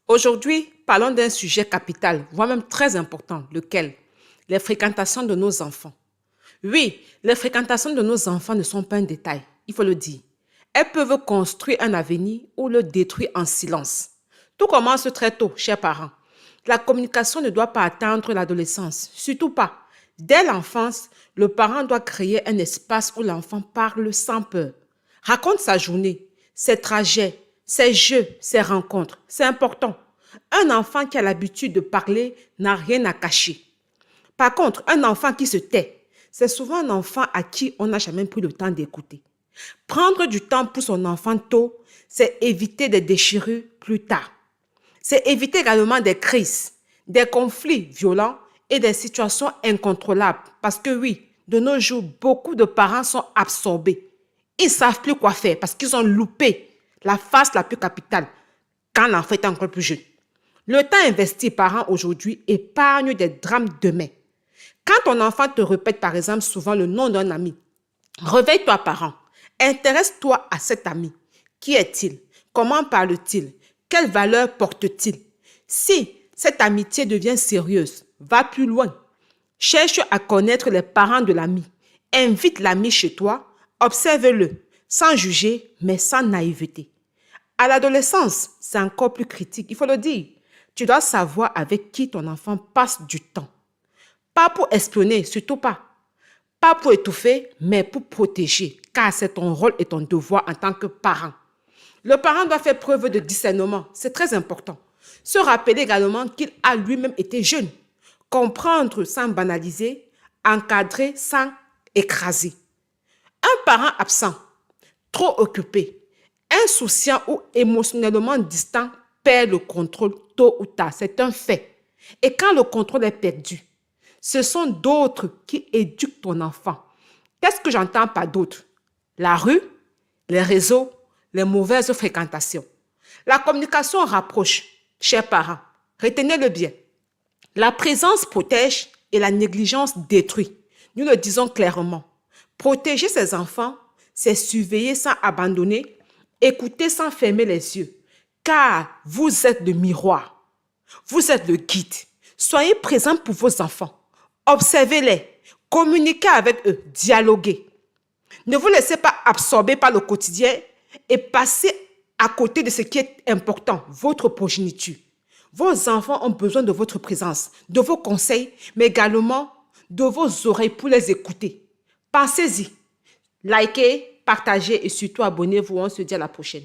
Aujourd'hui, parlons d'un sujet capital, voire même très important, lequel? Les fréquentations de nos enfants. Oui, les fréquentations de nos enfants ne sont pas un détail, il faut le dire. Elles peuvent construire un avenir ou le détruire en silence. Tout commence très tôt, chers parents. La communication ne doit pas attendre l'adolescence, surtout pas. Dès l'enfance, le parent doit créer un espace où l'enfant parle sans peur. Raconte sa journée, ses trajets, ses jeux, ses rencontres. C'est important. Un enfant qui a l'habitude de parler n'a rien à cacher. Par contre, un enfant qui se tait, c'est souvent un enfant à qui on n'a jamais pris le temps d'écouter. Prendre du temps pour son enfant tôt, c'est éviter des déchirures plus tard. C'est éviter également des crises, des conflits violents et des situations incontrôlables. Parce que oui, de nos jours, beaucoup de parents sont absorbés. Ils ne savent plus quoi faire parce qu'ils ont loupé la phase la plus capitale quand l'enfant est encore plus jeune. Le temps investi par an aujourd'hui épargne des drames demain. Quand ton enfant te répète par exemple souvent le nom d'un ami, réveille-toi parent, intéresse-toi à cet ami. Qui est-il? Comment parle-t-il? Quelle valeur porte-t-il? Si cette amitié devient sérieuse, va plus loin. Cherche à connaître les parents de l'ami. Invite l'ami chez toi, observe-le, sans juger, mais sans naïveté. À l'adolescence, c'est encore plus critique, il faut le dire. Tu dois savoir avec qui ton enfant passe du temps. Pas pour espionner, surtout pas. Pas pour étouffer, mais pour protéger, car c'est ton rôle et ton devoir en tant que parent. Le parent doit faire preuve de discernement, c'est très important. Se rappeler également qu'il a lui-même été jeune. Comprendre sans banaliser, encadrer sans écraser. Un parent absent, trop occupé, insouciant ou émotionnellement distant perd le contrôle tôt ou tard. C'est un fait. Et quand le contrôle est perdu, ce sont d'autres qui éduquent ton enfant. Qu'est-ce que j'entends par d'autres? La rue, les réseaux, les mauvaises fréquentations. La communication rapproche, chers parents. Retenez-le bien. La présence protège et la négligence détruit. Nous le disons clairement. Protéger ses enfants, c'est surveiller sans abandonner, écouter sans fermer les yeux. Car vous êtes le miroir. Vous êtes le guide. Soyez présents pour vos enfants. Observez-les. Communiquez avec eux. Dialoguez. Ne vous laissez pas absorber par le quotidien et passez à côté de ce qui est important, votre progéniture. Vos enfants ont besoin de votre présence, de vos conseils, mais également de vos oreilles pour les écouter. Pensez-y. Likez, partagez et surtout abonnez-vous. On se dit à la prochaine.